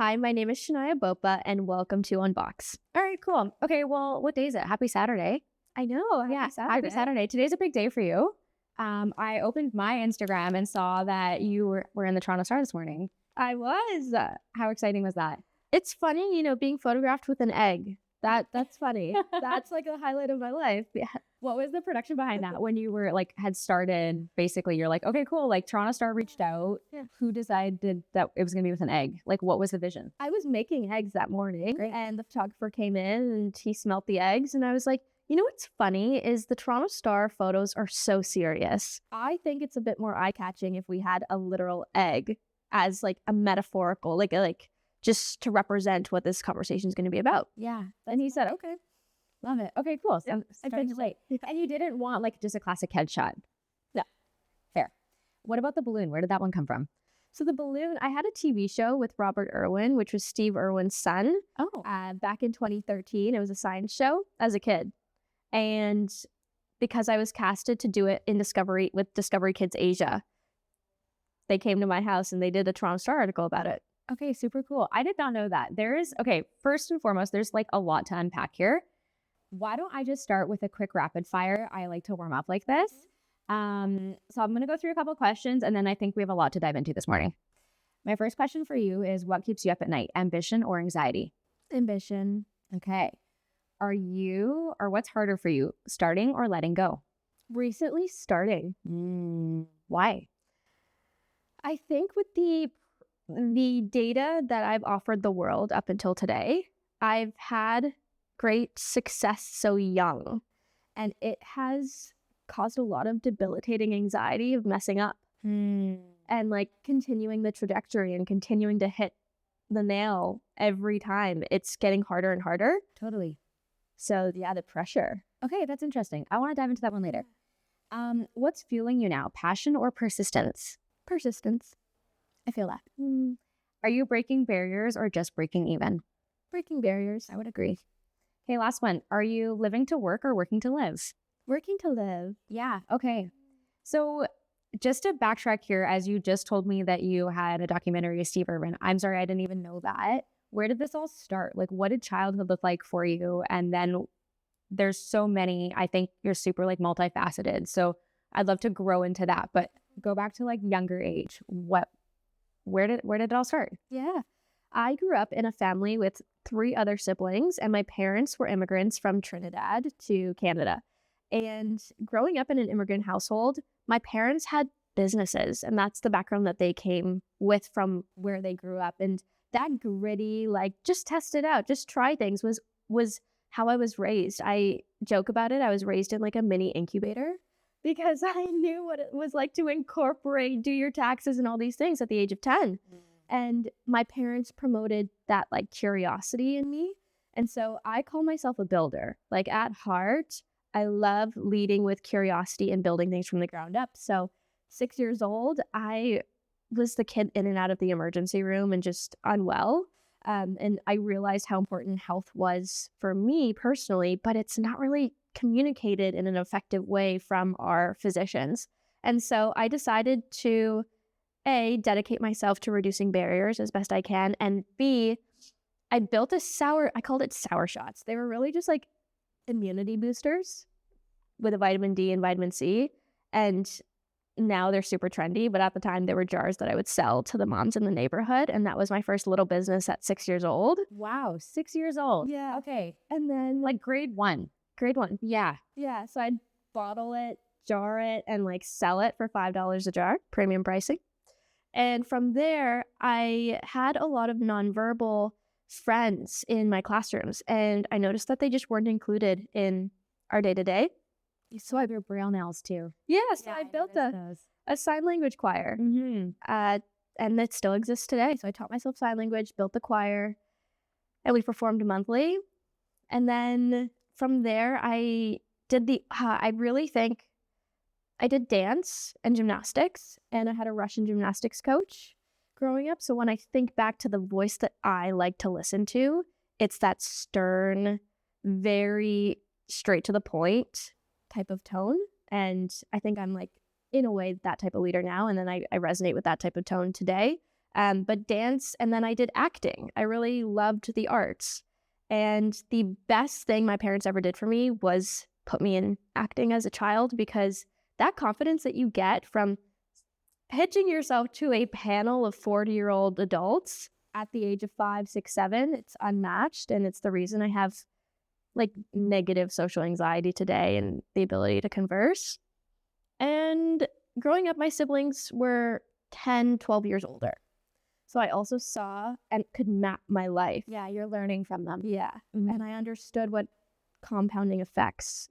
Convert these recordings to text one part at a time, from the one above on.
Hi, my name is Shania Bhopia, and welcome to Unbox. All right, cool. Okay, well, what day is it? Happy Saturday. I know. Happy Saturday. Today's a big day for you. I opened my Instagram and saw that you were in the Toronto Star this morning. I was. How exciting was that? It's funny, being photographed with an egg. That's funny. That's like a highlight of my life. Yeah. What was the production behind that when you were had started? Basically, you're like, okay, cool. Like Toronto Star reached out. Yeah. Who decided that it was going to be with an egg? Like, what was the vision? I was making eggs that morning. Great. And the photographer came in and he smelt the eggs. And I was like, what's funny is the Toronto Star photos are so serious. I think it's a bit more eye-catching if we had a literal egg as like a metaphorical, like just to represent what this conversation is going to be about. Yeah. And he said, okay. Love it. Okay, cool. So I finished late. And you didn't want just a classic headshot. No. Fair. What about the balloon? Where did that one come from? So the balloon, I had a TV show with Robert Irwin, which was Steve Irwin's son. Oh. Back in 2013. It was a science show as a kid. And because I was casted to do it in Discovery with Discovery Kids Asia, they came to my house and they did a Toronto Star article about it. Okay, super cool. I did not know that. First and foremost, there's a lot to unpack here. Why don't I just start with a quick rapid fire? I like to warm up like this. So I'm going to go through a couple of questions, and then I think we have a lot to dive into this morning. My first question for you is, what keeps you up at night, ambition or anxiety? Ambition. Okay. What's harder for you, starting or letting go? Recently starting. Why? I think with the data that I've offered the world up until today, I've had great success so young, and it has caused a lot of debilitating anxiety of messing up and continuing the trajectory and continuing to hit the nail every time. It's getting harder and harder. Totally. So yeah, the pressure. Okay, that's interesting. I want to dive into that one later. What's fueling you now, passion or persistence? Persistence. I feel that. Are you breaking barriers or just breaking even? Breaking barriers. I would agree. Okay, last one. Are you living to work or working to live? Working to live. Yeah, okay. So just to backtrack here, as you just told me that you had a documentary with Steve Irwin, I'm sorry, I didn't even know that. Where did this all start? What did childhood look like for you? And then there's so many, I think you're super multifaceted. So I'd love to grow into that, but go back to younger age. Where did it all start? Yeah. I grew up in a family with 3 other siblings, and my parents were immigrants from Trinidad to Canada. And growing up in an immigrant household, my parents had businesses, and that's the background that they came with from where they grew up. And that gritty, just test it out, just try things was how I was raised. I joke about it. I was raised in a mini incubator because I knew what it was like to incorporate, do your taxes and all these things at the age of 10. And my parents promoted that curiosity in me. And so I call myself a builder. At heart, I love leading with curiosity and building things from the ground up. So 6 years old, I was the kid in and out of the emergency room and just unwell. And I realized how important health was for me personally, but it's not really communicated in an effective way from our physicians. And so I decided to A, dedicate myself to reducing barriers as best I can, and B, I built I called it sour shots. They were really just immunity boosters with a vitamin D and vitamin C. And now they're super trendy, but at the time they were jars that I would sell to the moms in the neighborhood. And that was my first little business at 6 years old. Wow, 6 years old. Yeah. Okay. And then grade one. Yeah. Yeah. So I'd bottle it, jar it, and sell it for $5 a jar, premium pricing. And from there, I had a lot of nonverbal friends in my classrooms, and I noticed that they just weren't included in our day-to-day. So I grew braille nails too. Yeah, so I built a sign language choir, and it still exists today. So I taught myself sign language, built the choir, and we performed monthly. And then from there, I really think I did dance and gymnastics, and I had a Russian gymnastics coach growing up. So when I think back to the voice that I like to listen to, it's that stern, very straight to the point type of tone. And I think I'm in a way that type of leader now. And then I resonate with that type of tone today. But dance, and then I did acting. I really loved the arts. And the best thing my parents ever did for me was put me in acting as a child, because that confidence that you get from pitching yourself to a panel of 40-year-old adults at the age of 5, 6, 7, it's unmatched. And it's the reason I have like negative social anxiety today and the ability to converse. And growing up, my siblings were 10, 12 years older. So I also saw and could map my life. Yeah, you're learning from them. Yeah. Mhm. And I understood what compounding effects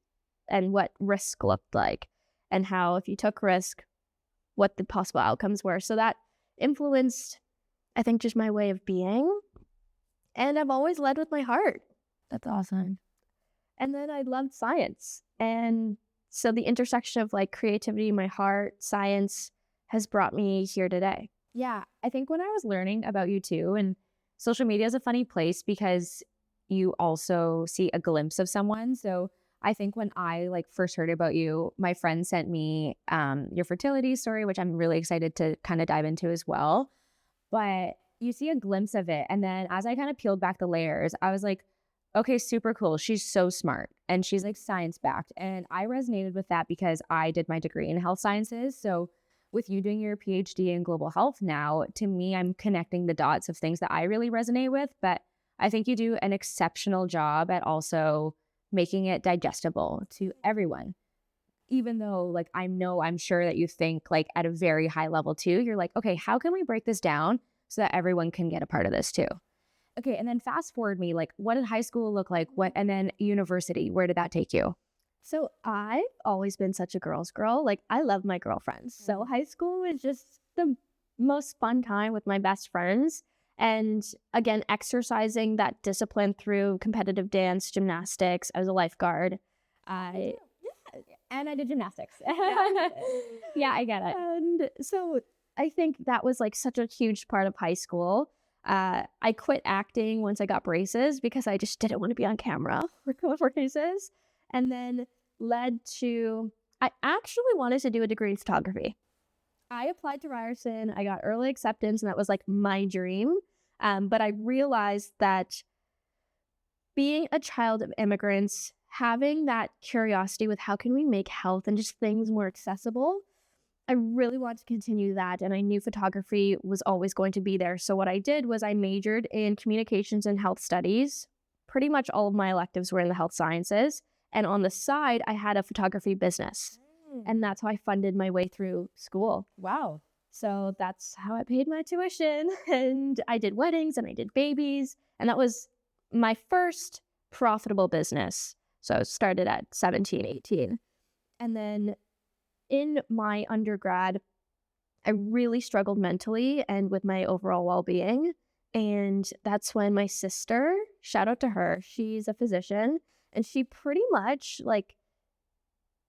and what risk looked like, and how if you took risk, what the possible outcomes were. So that influenced, I think, just my way of being. And I've always led with my heart. That's awesome. And then I loved science. And so the intersection of like creativity, my heart, science has brought me here today. Yeah, I think when I was learning about you too, and social media is a funny place because you also see a glimpse of someone. So I think when I like first heard about you, my friend sent me your fertility story, which I'm really excited to kind of dive into as well. But you see a glimpse of it. And then as I kind of peeled back the layers, I was like, okay, super cool. She's so smart and she's like science backed. And I resonated with that because I did my degree in health sciences. So with you doing your PhD in global health now, to me, I'm connecting the dots of things that I really resonate with. But I think you do an exceptional job at also making it digestible to everyone. Even though like I'm sure that you think like at a very high level too, you're like, okay, how can we break this down so that everyone can get a part of this too? Okay, and then fast forward me, like what did high school look like? And then university, where did that take you? So I've always been such a girl's girl. Like I love my girlfriends. So high school was just the most fun time with my best friends. And again, exercising that discipline through competitive dance, gymnastics. I was a lifeguard. And I did gymnastics. Yeah, I get it. And so I think that was like such a huge part of high school. I quit acting once I got braces because I just didn't want to be on camera for braces. And then led to, I actually wanted to do a degree in photography. I applied to Ryerson. I got early acceptance, and that was like my dream. But I realized that being a child of immigrants, having that curiosity with how can we make health and just things more accessible, I really wanted to continue that. And I knew photography was always going to be there. So what I did was I majored in communications and health studies. Pretty much all of my electives were in the health sciences. And on the side, I had a photography business. And that's how I funded my way through school. Wow. So that's how I paid my tuition. And I did weddings and I did babies. And that was my first profitable business. So I started at 17, 18. And then in my undergrad, I really struggled mentally and with my overall well-being. And that's when my sister, shout out to her, she's a physician, and she pretty much like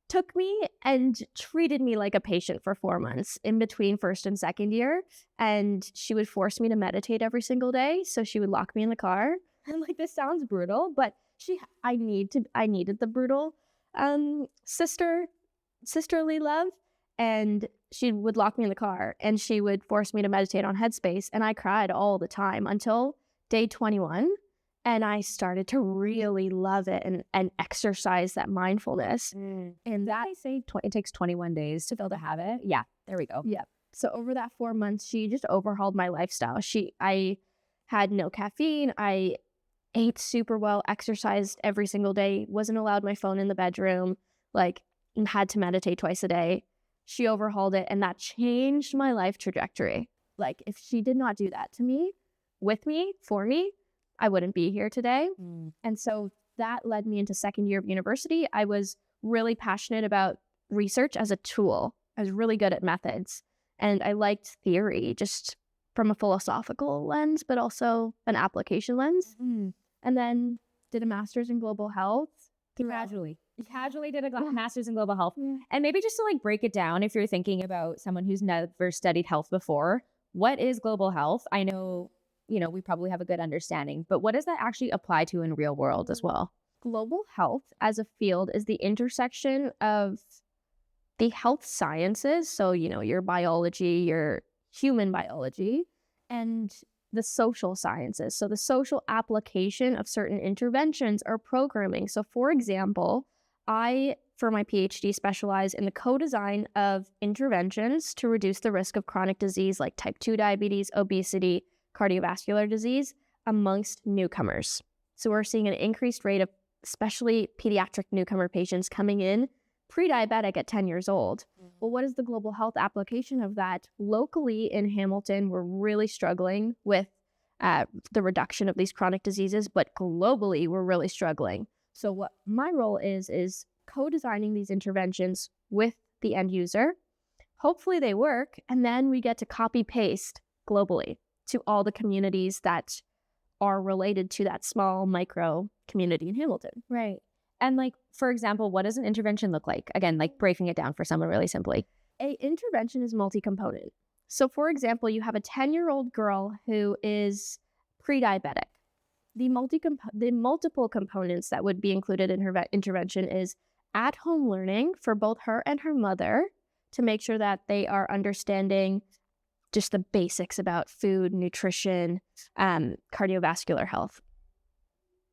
took me and treated me like a patient for 4 months in between first and second year. And she would force me to meditate every single day. So she would lock me in the car. And like, this sounds brutal, but I needed the brutal sisterly love. And she would lock me in the car and she would force me to meditate on Headspace. And I cried all the time until day 21. And I started to really love it and exercise that mindfulness. And that I say it takes 21 days to build a habit. Yeah, there we go. Yep. So over that 4 months, she just overhauled my lifestyle. I had no caffeine. I ate super well, exercised every single day, wasn't allowed my phone in the bedroom, like had to meditate twice a day. She overhauled it, and that changed my life trajectory. Like if she did not do that to me, with me, for me, I wouldn't be here today. And so that led me into second year of university. I was really passionate about research as a tool. I was really good at methods, and I liked theory just from a philosophical lens, but also an application lens. And then did a master's in global health. Casually did a master's in global health. And maybe just to like break it down, if you're thinking about someone who's never studied health before, what is global health? I know, we probably have a good understanding, but what does that actually apply to in real world as well? Global health as a field is the intersection of the health sciences. So, your biology, your human biology, and the social sciences. So the social application of certain interventions or programming. So for example, I, for my PhD, specialize in the co-design of interventions to reduce the risk of chronic disease like type 2 diabetes, obesity, cardiovascular disease amongst newcomers. So we're seeing an increased rate of especially pediatric newcomer patients coming in pre-diabetic at 10 years old. Well, what is the global health application of that? Locally in Hamilton, we're really struggling with the reduction of these chronic diseases, but globally, we're really struggling. So what my role is co-designing these interventions with the end user. Hopefully they work, and then we get to copy-paste globally to all the communities that are related to that small micro community in Hamilton. Right. And like, for example, what does an intervention look like? Again, like breaking it down for someone really simply. An intervention is multi-component. So for example, you have a 10-year-old girl who is pre-diabetic. The multiple components that would be included in her intervention is at-home learning for both her and her mother to make sure that they are understanding just the basics about food, nutrition, cardiovascular health.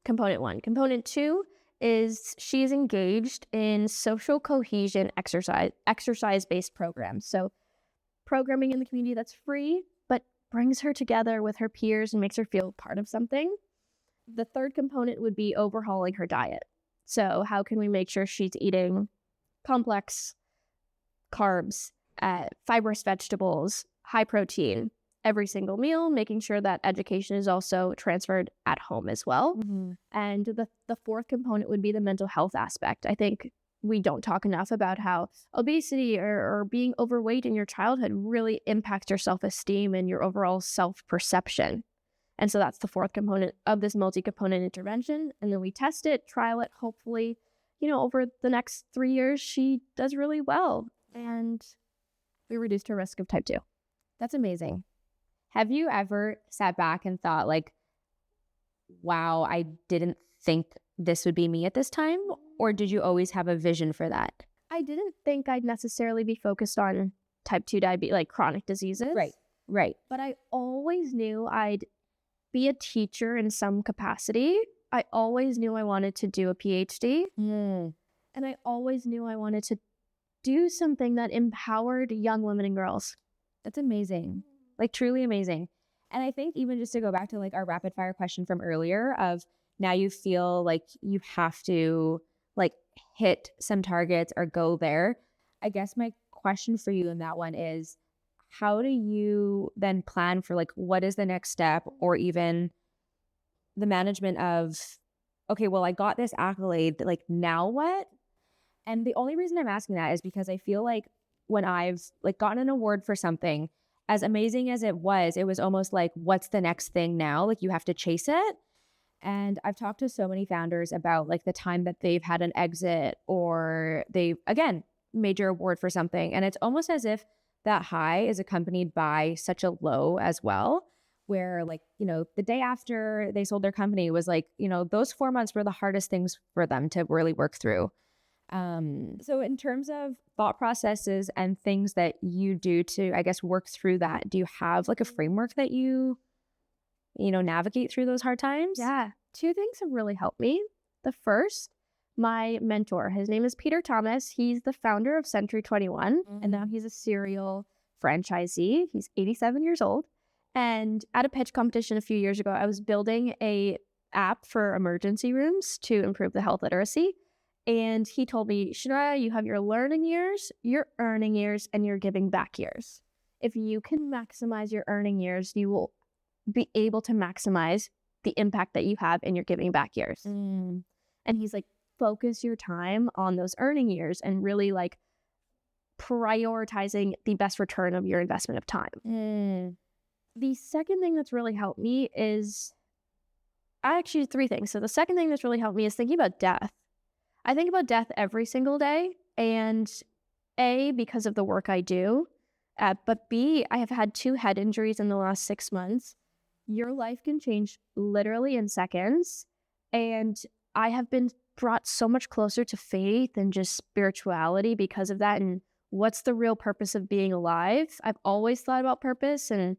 Component 1. Component 2 is she's engaged in social cohesion exercise-based programs. So programming in the community that's free, but brings her together with her peers and makes her feel part of something. The third component would be overhauling her diet. So how can we make sure she's eating complex carbs, fibrous vegetables, high protein every single meal, making sure that education is also transferred at home as well. Mm-hmm. And the fourth component would be the mental health aspect. I think we don't talk enough about how obesity or being overweight in your childhood really impacts your self-esteem and your overall self-perception. And so that's the fourth component of this multi-component intervention. And then we test it, trial it. Hopefully, over the next 3 years, she does really well. And we reduced her risk of type 2. That's amazing. Have you ever sat back and thought like, wow, I didn't think this would be me at this time? Or did you always have a vision for that? I didn't think I'd necessarily be focused on type 2 diabetes, like chronic diseases. Right. But I always knew I'd be a teacher in some capacity. I always knew I wanted to do a PhD. Mm. And I always knew I wanted to do something that empowered young women and girls. That's amazing. Like truly amazing. And I think even just to go back to like our rapid fire question from earlier of now you feel like you have to like hit some targets or go there. I guess my question for you in that one is, how do you then plan for like, what is the next step, or even the management of, okay, well, I got this accolade, like now what? And the only reason I'm asking that is because I feel like when I've like gotten an award for something, as amazing as it was almost like, what's the next thing now? Like you have to chase it. And I've talked to so many founders about like the time that they've had an exit or they've, again, major award for something. And it's almost as if that high is accompanied by such a low as well, where like, the day after they sold their company was like, those 4 months were the hardest things for them to really work through. So in terms of thought processes and things that you do to, I guess, work through that, do you have like a framework that you navigate through those hard times? Yeah. 2 things have really helped me. The first, my mentor, his name is Peter Thomas. He's the founder of Century 21, and now he's a serial franchisee. He's 87 years old. And at a pitch competition a few years ago, I was building a app for emergency rooms to improve the health literacy. And he told me, Shania, you have your learning years, your earning years, and your giving back years. If you can maximize your earning years, you will be able to maximize the impact that you have in your giving back years. And he's like, focus your time on those earning years and really like prioritizing the best return of your investment of time. The second thing that's really helped me is actually 3 things. So the second thing that's really helped me is thinking about death. I think about death every single day, and A, because of the work I do, but B, I have had 2 head injuries in the last 6 months. Your life can change literally in seconds, and I have been brought so much closer to faith and just spirituality because of that, and what's the real purpose of being alive. I've always thought about purpose, and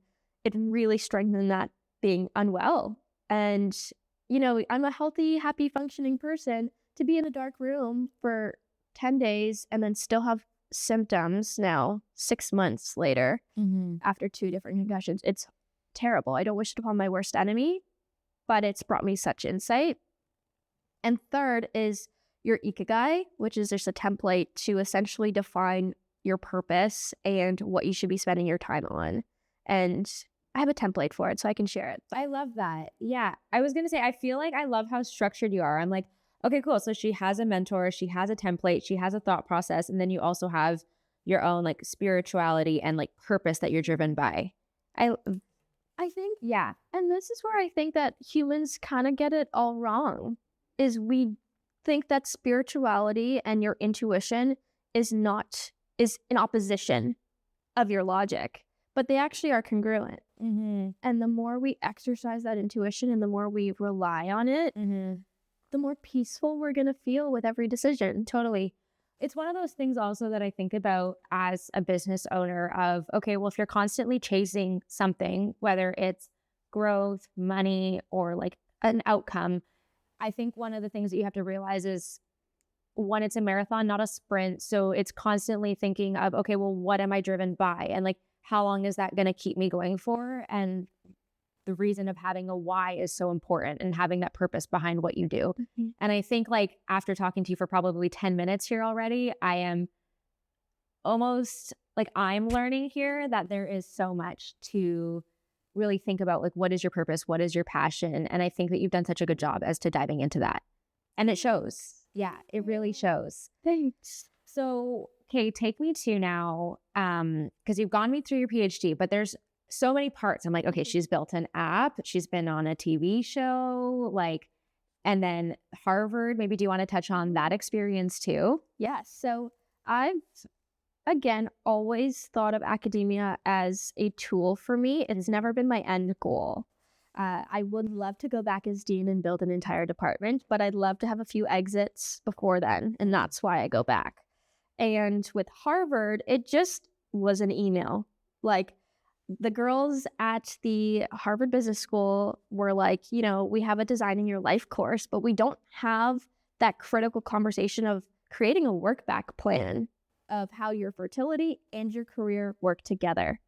it really strengthened that being unwell. And, I'm a healthy, happy, functioning person. To be in a dark room for 10 days and then still have symptoms now 6 months later after 2 different concussions, it's terrible. I don't wish it upon my worst enemy, but it's brought me such insight. And third is your ikigai, which is just a template to essentially define your purpose and what you should be spending your time on. And I have a template for it, so I can share it. I love that. Yeah. I was going to say, I feel like I love how structured you are. I'm like, okay, cool. So she has a mentor, she has a template, she has a thought process, and then you also have your own like spirituality and like purpose that you're driven by. I think, yeah. And this is where I think that humans kind of get it all wrong, is we think that spirituality and your intuition is in opposition of your logic, but they actually are congruent. And the more we exercise that intuition and the more we rely on it, the more peaceful we're going to feel with every decision. Totally. It's one of those things also that I think about as a business owner of, okay, well, if you're constantly chasing something, whether it's growth, money, or like an outcome, I think one of the things that you have to realize is, one, it's a marathon, not a sprint. So it's constantly thinking of, okay, well, what am I driven by? And like, how long is that going to keep me going for? And the reason of having a why is so important, and having that purpose behind what you do. And I think like after talking to you for probably 10 minutes here already, I am almost like I'm learning here that there is so much to really think about, like, what is your purpose? What is your passion? And I think that you've done such a good job as to diving into that. And it shows. Yeah, it really shows. Thanks. So, okay, take me to now, because you've gone me through your PhD, but there's so many parts. I'm like, okay, she's built an app, she's been on a TV show, like, and then Harvard. Maybe do you want to touch on that experience too? Yes. So I've, again, always thought of academia as a tool for me. It's never been my end goal. I would love to go back as dean and build an entire department, but I'd love to have a few exits before then. And that's why I go back. And with Harvard, it just was an email. Like, the girls at the Harvard Business School were like, we have a designing your life course, but we don't have that critical conversation of creating a work back plan of how your fertility and your career work together.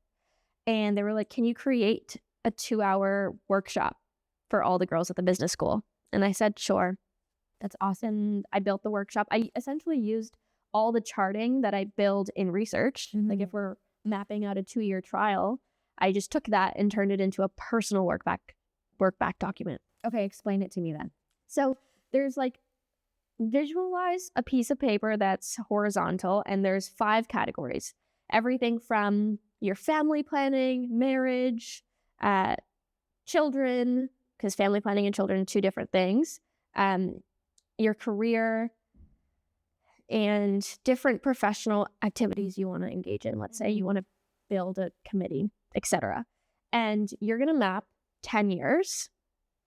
And they were like, can you create a 2-hour workshop for all the girls at the business school? And I said, sure. That's awesome. I built the workshop. I essentially used all the charting that I build in research. Like, if we're mapping out a 2-year trial, I just took that and turned it into a personal work back document. Okay, explain it to me then. So there's like, visualize a piece of paper that's horizontal, and there's 5 categories. Everything from your family planning, marriage, children, because family planning and children are 2 different things, your career, and different professional activities you want to engage in. Let's say you want to build a committee, etc. And you're going to map 10 years,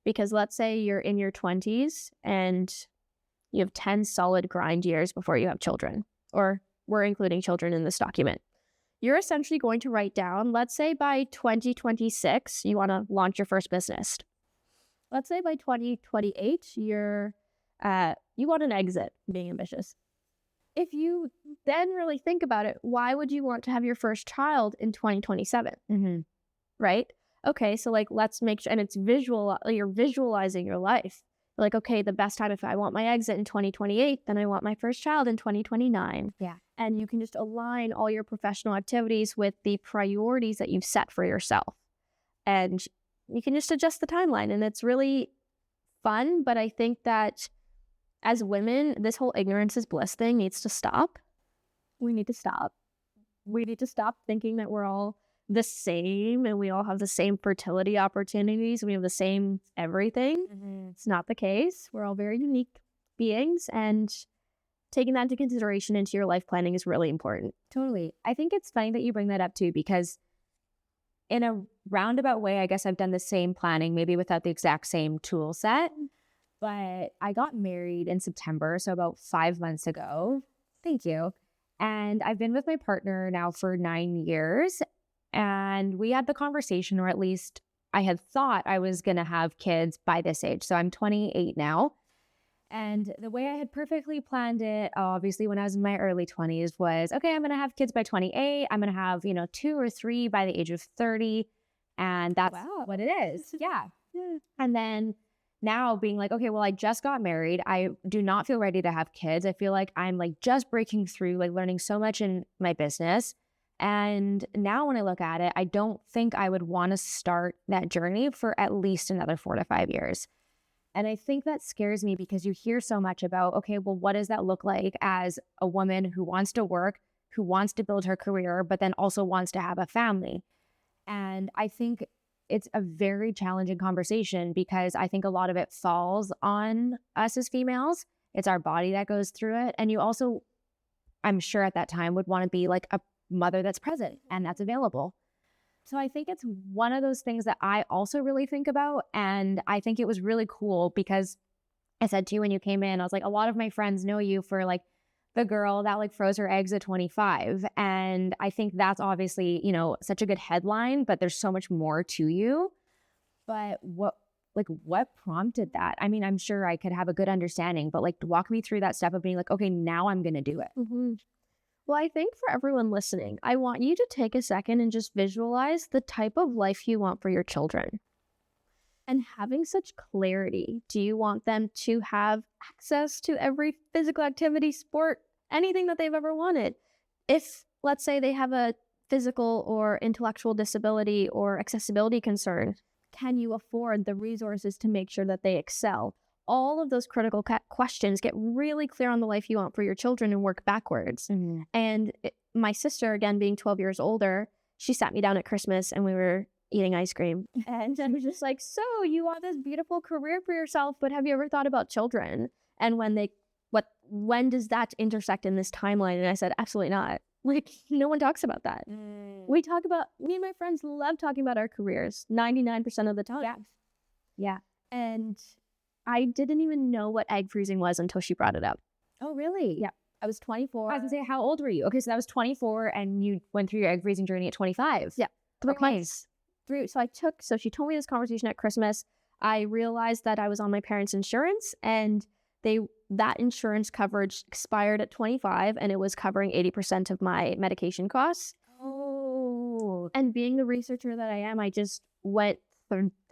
because let's say you're in your 20s and you have 10 solid grind years before you have children, or we're including children in this document. You're essentially going to write down, let's say by 2026, you want to launch your first business. Let's say by 2028, you want an exit, being ambitious. If you then really think about it, why would you want to have your first child in 2027? Right? Okay, so like, let's make sure, and it's visual, you're visualizing your life. Like, okay, the best time, if I want my exit in 2028, then I want my first child in 2029. Yeah. And you can just align all your professional activities with the priorities that you've set for yourself. And you can just adjust the timeline, and it's really fun. But I think that as women, this whole ignorance is bliss thing needs to stop. We need to stop. We need to stop thinking that we're all the same and we all have the same fertility opportunities. We have the same everything. It's not the case. We're all very unique beings, and taking that into consideration into your life planning is really important. Totally. I think it's funny that you bring that up too, because in a roundabout way, I guess I've done the same planning, maybe without the exact same tool set. But I got married in September, so about 5 months ago. Thank you. And I've been with my partner now for 9 years. and we had the conversation, or at least I had thought I was going to have kids by this age. So I'm 28 now. And the way I had perfectly planned it, obviously when I was in my early 20s, was, okay, I'm going to have kids by 28. I'm going to have, 2 or 3 by the age of 30. And that's what it is. Yeah. And then now being like, okay, well, I just got married. I do not feel ready to have kids. I feel like I'm like just breaking through, like learning so much in my business. And now when I look at it, I don't think I would want to start that journey for at least another 4 to 5 years. And I think that scares me because you hear so much about, okay, well, what does that look like as a woman who wants to work, who wants to build her career, but then also wants to have a family? And I think it's a very challenging conversation because I think a lot of it falls on us as females. It's our body that goes through it. And you also, I'm sure at that time, would want to be like a mother that's present and that's available. So I think it's one of those things that I also really think about. And I think it was really cool because I said to you when you came in, I was like, a lot of my friends know you for like the girl that like froze her eggs at 25. And I think that's obviously, such a good headline, but there's so much more to you. But what prompted that? I mean, I'm sure I could have a good understanding, but like walk me through that step of being like, okay, now I'm going to do it. Mm-hmm. Well, I think for everyone listening, I want you to take a second and just visualize the type of life you want for your children. And having such clarity, do you want them to have access to every physical activity, sport, anything that they've ever wanted? If, let's say, they have a physical or intellectual disability or accessibility concern, can you afford the resources to make sure that they excel? All of those critical questions, get really clear on the life you want for your children and work backwards. Mm-hmm. And my sister, again, being 12 years older, she sat me down at Christmas and we were eating ice cream. And I was just like, so you want this beautiful career for yourself, but have you ever thought about children? And when does that intersect in this timeline? And I said, absolutely not. Like, no one talks about that. Me and my friends love talking about our careers 99% of the time. Yeah. And I didn't even know what egg freezing was until she brought it up. Oh, really? Yeah. I was 24. I was going to say, how old were you? Okay, so that was 24 and you went through your egg freezing journey at 25. Yeah. 3 months. So she told me this conversation at Christmas. I realized that I was on my parents' insurance and that insurance coverage expired at 25 and it was covering 80% of my medication costs. Oh. And being the researcher that I am, I just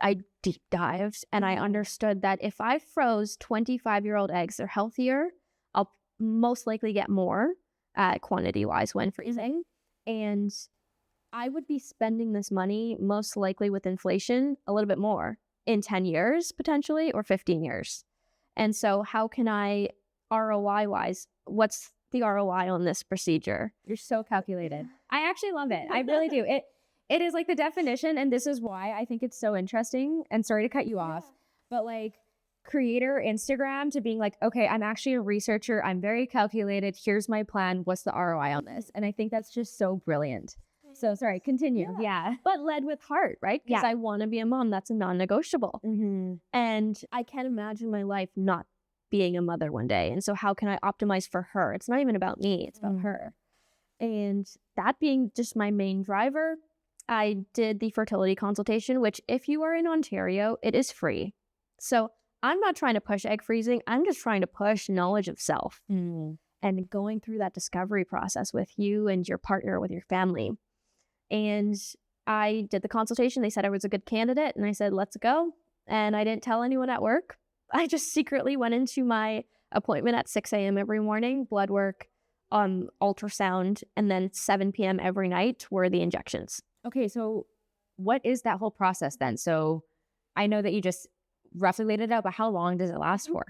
I deep dived and I understood that if I froze 25-year-old eggs, they're healthier. I'll most likely get more quantity-wise when freezing. And I would be spending this money most likely with inflation a little bit more in 10 years potentially or 15 years. And so how can I, ROI-wise, what's the ROI on this procedure? You're so calculated. I actually love it. I really do. It is like the definition, and this is why I think it's so interesting, and sorry to cut you off, but like creator Instagram to being like, okay, I'm actually a researcher. I'm very calculated. Here's my plan. What's the ROI on this? And I think that's just so brilliant. So sorry, continue. Yeah. But led with heart, right? Because I want to be a mom. That's a non-negotiable. Mm-hmm. And I can't imagine my life not being a mother one day. And so how can I optimize for her? It's not even about me. It's about her. And that being just my main driver, I did the fertility consultation, which if you are in Ontario, it is free. So I'm not trying to push egg freezing. I'm just trying to push knowledge of self and going through that discovery process with you and your partner, with your family. And I did the consultation. They said I was a good candidate. And I said, let's go. And I didn't tell anyone at work. I just secretly went into my appointment at 6 a.m. every morning, blood work, ultrasound, and then 7 p.m. every night were the injections. Okay, so what is that whole process then? So I know that you just roughly laid it out, but how long does it last for?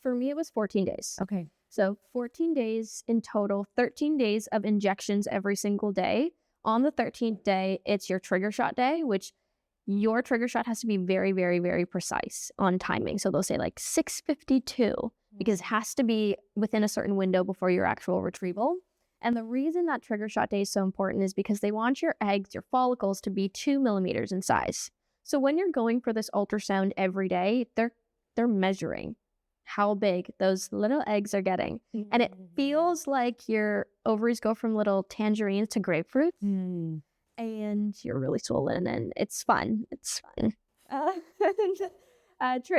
For me, it was 14 days. Okay. So 14 days in total, 13 days of injections every single day. On the 13th day, it's your trigger shot day, which your trigger shot has to be very, very, very precise on timing. So they'll say like 6:52 because it has to be within a certain window before your actual retrieval. And the reason that trigger shot day is so important is because they want your eggs, your follicles, to be 2 millimeters in size. So when you're going for this ultrasound every day, they're measuring how big those little eggs are getting. And it feels like your ovaries go from little tangerines to grapefruit. and you're really swollen, and it's fun. It's fun.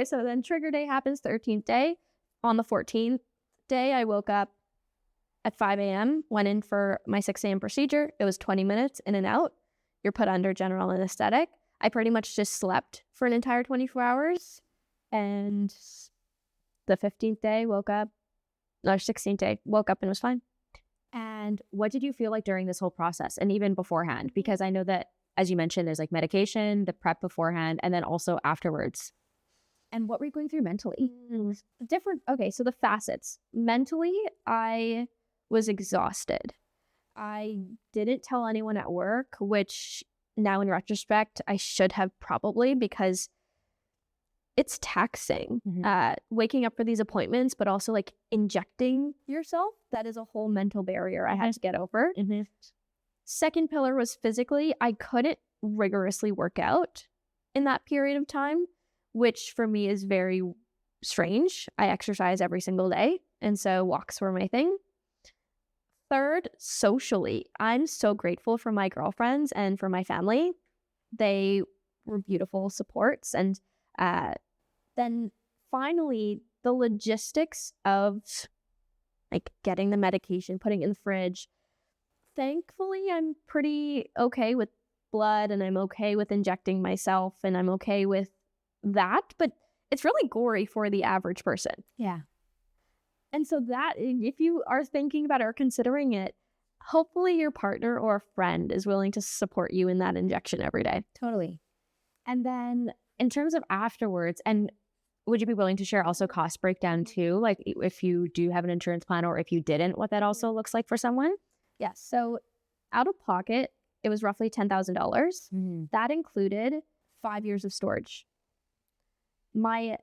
So then trigger day happens, 13th day. On the 14th day, I woke up at 5 a.m., went in for my 6 a.m. procedure. It was 20 minutes in and out. You're put under general anesthetic. I pretty much just slept for an entire 24 hours. And the 15th day, 16th day, woke up and was fine. And what did you feel like during this whole process and even beforehand? Because I know that, as you mentioned, there's like medication, the prep beforehand, and then also afterwards. And what were you going through mentally? Okay, so the facets. Mentally, I was exhausted. I didn't tell anyone at work, which now in retrospect, I should have probably, because it's taxing. Waking up for these appointments, but also like injecting yourself. That is a whole mental barrier I had to get over. Second pillar was physically. I couldn't rigorously work out in that period of time, which for me is very strange. I exercise every single day, and so walks were my thing. Third, socially, I'm so grateful for my girlfriends and for my family. They were beautiful supports. And then finally, the logistics of like getting the medication, putting it in the fridge. Thankfully, I'm pretty okay with blood, and I'm okay with injecting myself, and I'm okay with that. But it's really gory for the average person. Yeah. And so that, if you are thinking about it or considering it, hopefully your partner or a friend is willing to support you in that injection every day. Totally. And then in terms of afterwards, and would you be willing to share also cost breakdown too? Like if you do have an insurance plan or if you didn't, what that also looks like for someone? Yes. So out of pocket, it was roughly $10,000. That included 5 years of storage. My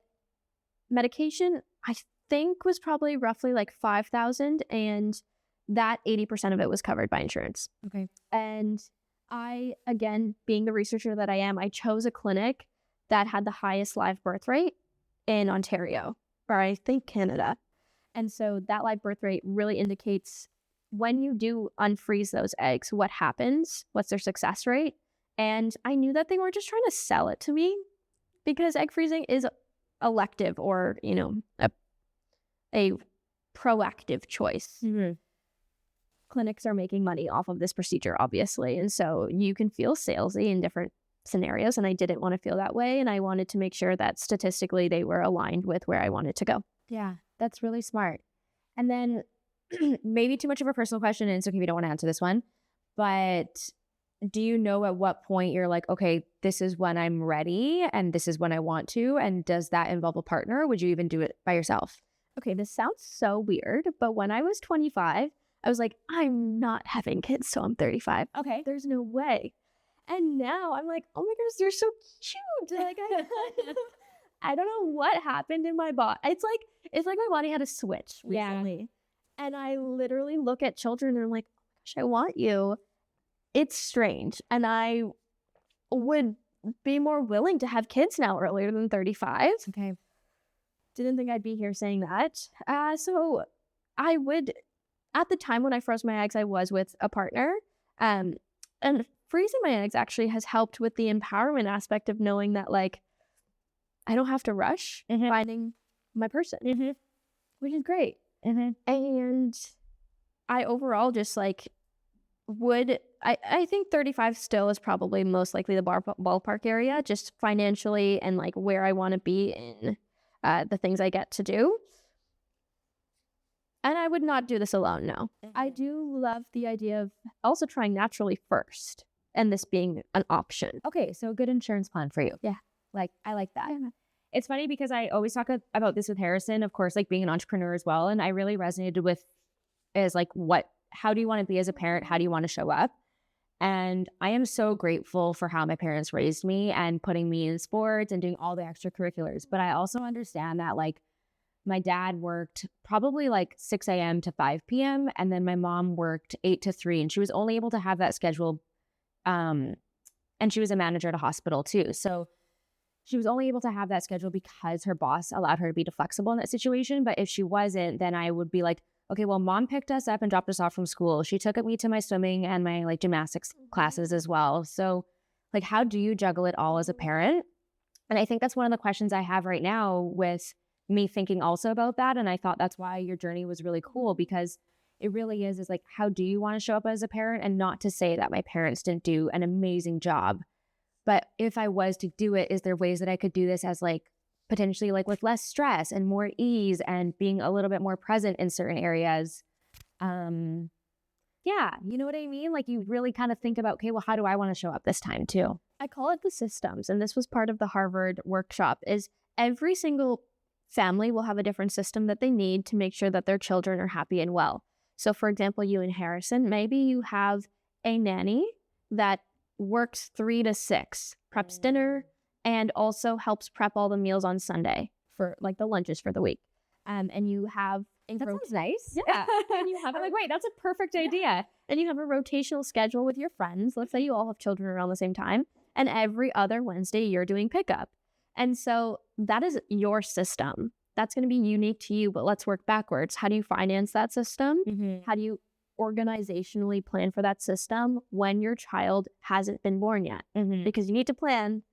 medication, I think, was probably roughly like $5,000, and that 80% of it was covered by insurance. Okay. And I, again, being the researcher that I am, I chose a clinic that had the highest live birth rate in Ontario, or I think Canada. And so that live birth rate really indicates when you do unfreeze those eggs, what happens, what's their success rate. And I knew that they weren't just trying to sell it to me, because egg freezing is elective, or, you know, a proactive choice. Clinics are making money off of this procedure, obviously. And so you can feel salesy in different scenarios. And I didn't want to feel that way. And I wanted to make sure that statistically they were aligned with where I wanted to go. Yeah, that's really smart. And then maybe too much of a personal question, and it's okay if you don't want to answer this one, but do you know at what point you're like, okay, this is when I'm ready and this is when I want to? And does that involve a partner? Or would you even do it by yourself? Okay, this sounds so weird, but when I was 25, I was like, I'm not having kids, so I'm 35. Okay. There's no way. And now I'm like, oh my gosh, they're so cute. Like I don't know what happened in my body. It's like my body had a switch recently. Yeah. And I literally look at children and I'm like, oh my gosh, I want you. It's strange. And I would be more willing to have kids now earlier than 35. Okay. Didn't think I'd be here saying that. So I would, at the time when I froze my eggs, I was with a partner. And freezing my eggs actually has helped with the empowerment aspect of knowing that, like, I don't have to rush finding my person, which is great. And I overall just like I think 35 still is probably most likely the ballpark area, just financially and like where I want to be in the things I get to do. And I would not do this alone, no. I do love the idea of also trying naturally first and this being an option. Okay, so a good insurance plan for you. Yeah. Like, I like that. Yeah. It's funny because I always talk about this with Harrison, of course, like being an entrepreneur as well. And I really resonated with is like, how do you want to be as a parent? How do you want to show up? And I am so grateful for how my parents raised me and putting me in sports and doing all the extracurriculars. But I also understand that like my dad worked probably like 6 a.m. to 5 p.m. And then my mom worked 8 to 3. And she was only able to have that schedule. And she was a manager at a hospital too. So she was only able to have that schedule because her boss allowed her to be flexible in that situation. But if she wasn't, then I would be like, okay, well, mom picked us up and dropped us off from school. She took me to my swimming and my like gymnastics classes as well. So like, how do you juggle it all as a parent? And I think that's one of the questions I have right now with me thinking also about that. And I thought that's why your journey was really cool, because it really is like, how do you want to show up as a parent? And not to say that my parents didn't do an amazing job, but if I was to do it, is there ways that I could do this as like potentially like with less stress and more ease and being a little bit more present in certain areas? Yeah, you know what I mean? Like you really kind of think about, okay, well, how do I want to show up this time too? I call it the systems. And this was part of the Harvard workshop, is every single family will have a different system that they need to make sure that their children are happy and well. So for example, you and Harrison, maybe you have a nanny that works 3 to 6, preps dinner, and also helps prep all the meals on Sunday for like the lunches for the week. And you have that sounds nice. Yeah. And you have I'm like, wait, that's a perfect idea. And you have a rotational schedule with your friends. Let's say you all have children around the same time. And every other Wednesday, you're doing pickup. And so that is your system. That's going to be unique to you, but let's work backwards. How do you finance that system? How do you organizationally plan for that system when your child hasn't been born yet? Because you need to plan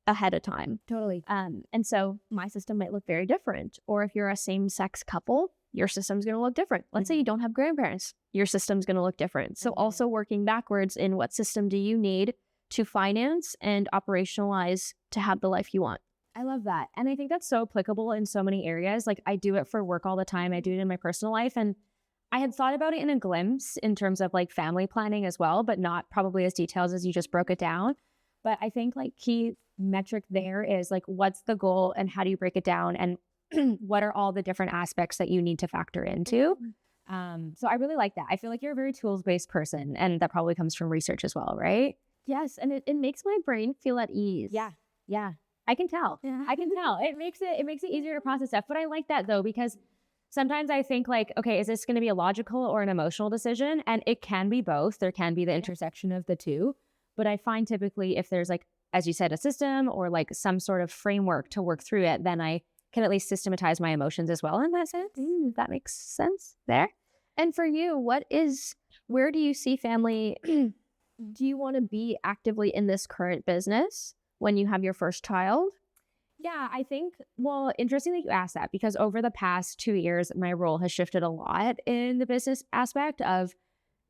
ahead of time. Totally. And so my system might look very different. Or if you're a same-sex couple, your system's going to look different. Let's say you don't have grandparents, your system's going to look different. So also working backwards in what system do you need to finance and operationalize to have the life you want. I love that. And I think that's so applicable in so many areas. Like I do it for work all the time. I do it in my personal life. And I had thought about it in a glimpse in terms of like family planning as well, but not probably as detailed as you just broke it down. But I think like key metric there is like, what's the goal and how do you break it down? And what are all the different aspects that you need to factor into? So I really like that. I feel like you're a very tools-based person, and that probably comes from research as well, right? Yes. And it makes my brain feel at ease. Yeah. I can tell. I can tell. It makes it easier to process stuff. But I like that though, because sometimes I think like, okay, is this going to be a logical or an emotional decision? And it can be both. There can be the intersection of the two. But I find typically if there's like, as you said, a system or like some sort of framework to work through it, then I can at least systematize my emotions as well in that sense. That makes sense there. And for you, where do you see family? Do you want to be actively in this current business when you have your first child? Yeah, I think, well, interesting that you asked that, because over the past 2 years, my role has shifted a lot in the business aspect of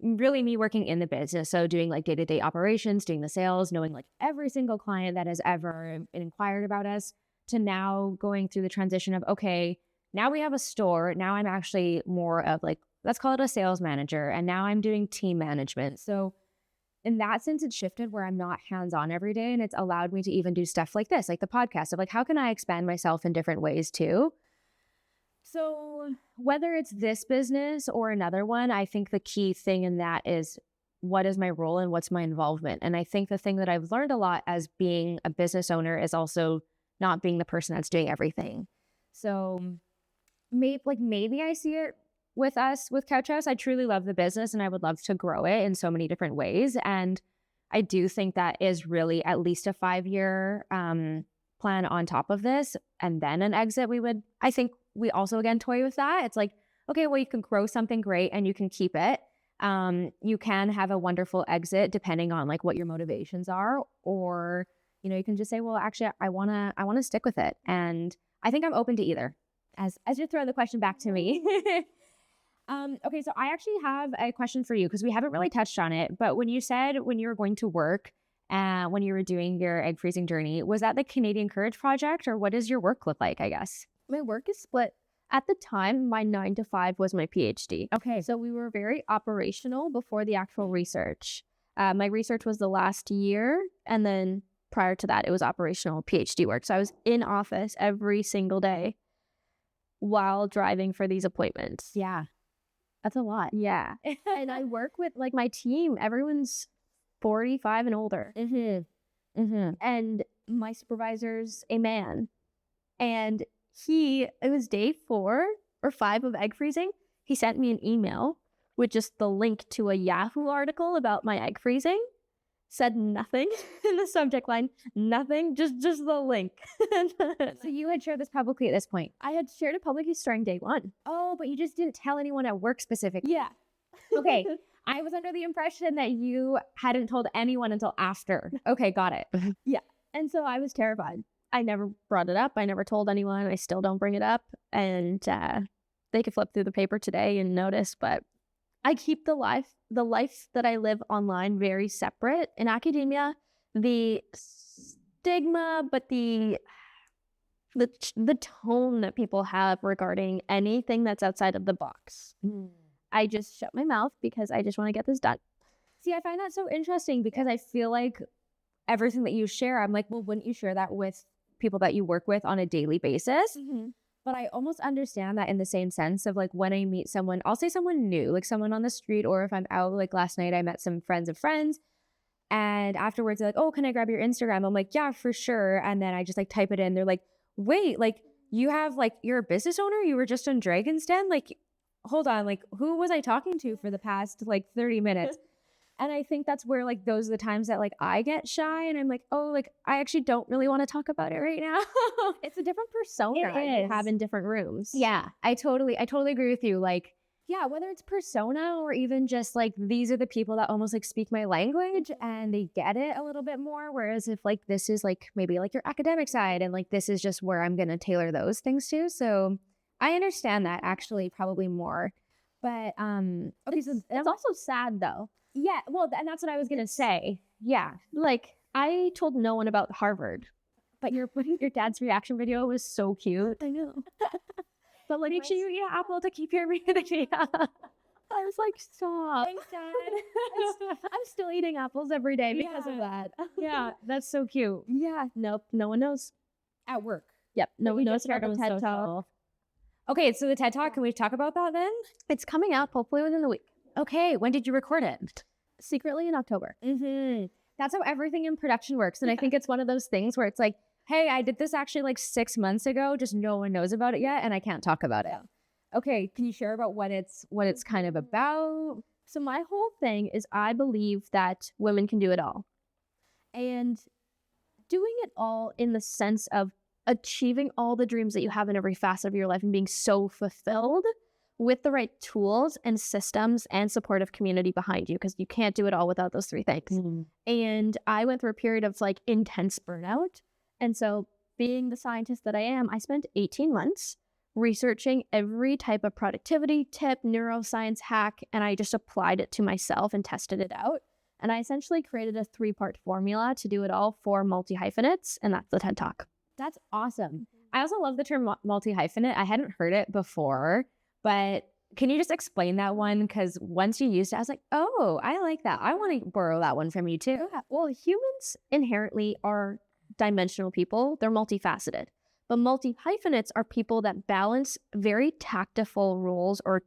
really me working in the business. So doing like day-to-day operations, doing the sales, knowing like every single client that has ever inquired about us, to now going through the transition of, okay, now we have a store. Now I'm actually more of like, let's call it a sales manager. And now I'm doing team management. So in that sense, it's shifted where I'm not hands-on every day. And it's allowed me to even do stuff like this, like the podcast of like, how can I expand myself in different ways too? So whether it's this business or another one, I think the key thing in that is what is my role and what's my involvement? And I think the thing that I've learned a lot as being a business owner is also not being the person that's doing everything. So maybe I see it with us with Couch House. I truly love the business and I would love to grow it in so many different ways. And I do think that is really at least a 5-year plan on top of this. And then an exit, I think we also again toy with that. It's like, okay, well, you can grow something great and you can keep it. You can have a wonderful exit depending on like what your motivations are, or, you know, you can just say, well, actually, I want to stick with it. And I think I'm open to either, as you're throwing the question back to me. Okay, so I actually have a question for you because we haven't really touched on it, but when you said when you were going to work, when you were doing your egg freezing journey, was that the Canadian Courage Project, or what does your work look like, I guess? My work is split. At the time, my 9 to 5 was my PhD. Okay. So we were very operational before the actual research. My research was the last year, and then prior to that, it was operational PhD work. So I was in office every single day while driving for these appointments. Yeah. That's a lot. Yeah. And I work with like my team. Everyone's 45 and older. And my supervisor's a man. And it was day 4 or 5 of egg freezing. He sent me an email with just the link to a Yahoo article about my egg freezing, said nothing in the subject line, nothing, just the link. So you had shared this publicly at this point. I had shared it publicly starting day one. Oh, but you just didn't tell anyone at work specifically. Yeah. Okay. I was under the impression that you hadn't told anyone until after. Okay, got it. Yeah. And so I was terrified. I never brought it up. I never told anyone. I still don't bring it up. And they could flip through the paper today and notice, but I keep the life that I live online very separate. In academia, the stigma, but the tone that people have regarding anything that's outside of the box. I just shut my mouth because I just want to get this done. See, I find that so interesting because I feel like everything that you share, I'm like, well, wouldn't you share that with people that you work with on a daily basis? Mm-hmm. But I almost understand that in the same sense of like when I meet someone, I'll say someone new, like someone on the street, or if I'm out, like last night I met some friends of friends. And afterwards they're like, oh, can I grab your Instagram? I'm like, yeah, for sure. And then I just like type it in. They're like, wait, like you have like, you're a business owner? You were just on Dragon's Den? Like, hold on, like who was I talking to for the past like 30 minutes? And I think that's where like those are the times that like I get shy and I'm like, oh, like I actually don't really want to talk about it right now. It's a different persona you have in different rooms. Yeah, I totally agree with you. Like, yeah, whether it's persona or even just like these are the people that almost like speak my language and they get it a little bit more. Whereas if like this is like maybe like your academic side and like this is just where I'm going to tailor those things to. So I understand that actually probably more. But okay, so it's also sad though. Yeah, well, and that's what I was going to say. Yeah. Like I told no one about Harvard. But your dad's reaction video was so cute. I know. But like, make sure you eat an apple to keep your immunity up. I was like, stop. Thanks, Dad. I'm still eating apples every day because of that. Yeah, that's so cute. Yeah. Nope. No one knows. At work. Yep. No one knows about the TED Talk. Okay, so the TED Talk, can we talk about that then? It's coming out hopefully within the week. Okay, when did you record it? Secretly in October. Mm-hmm. That's how everything in production works. And I think it's one of those things where it's like, hey, I did this actually like 6 months ago, just no one knows about it yet, and I can't talk about it. Okay, can you share about what it's kind of about? So my whole thing is I believe that women can do it all. And doing it all in the sense of achieving all the dreams that you have in every facet of your life and being so fulfilled with the right tools and systems and supportive community behind you, because you can't do it all without those three things. And I went through a period of like intense burnout. And so being the scientist that I am, I spent 18 months researching every type of productivity tip, neuroscience hack, and I just applied it to myself and tested it out. And I essentially created a 3-part formula to do it all for multi-hyphenates, and that's the TED Talk. That's awesome. I also love the term multi-hyphenate. I hadn't heard it before, but can you just explain that one? Because once you used it, I was like, oh, I like that. I want to borrow that one from you too. Yeah. Well, humans inherently are dimensional people. They're multifaceted. But multi-hyphenates are people that balance very tactful roles or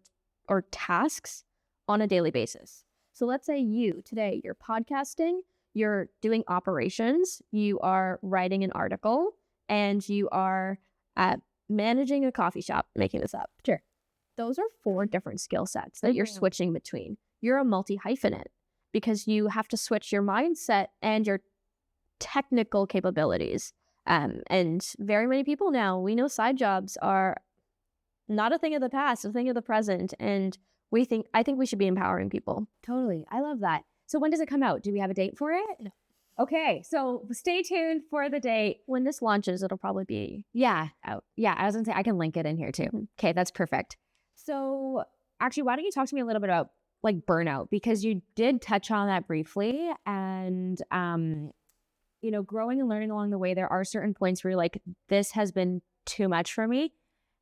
tasks on a daily basis. So let's say today, you're podcasting, you're doing operations, you are writing an article, and you are managing a coffee shop, making this up. Sure. Those are 4 different skill sets that you're switching between. You're a multi-hyphenate because you have to switch your mindset and your technical capabilities. And very many people now, we know side jobs are not a thing of the past, a thing of the present. And I think we should be empowering people. Totally. I love that. So when does it come out? Do we have a date for it? No. Okay. So stay tuned for the date. When this launches, it'll probably be out. Yeah. I was going to say, I can link it in here too. Mm-hmm. Okay. That's perfect. So actually, why don't you talk to me a little bit about like burnout? Because you did touch on that briefly, and, you know, growing and learning along the way, there are certain points where you're like, this has been too much for me.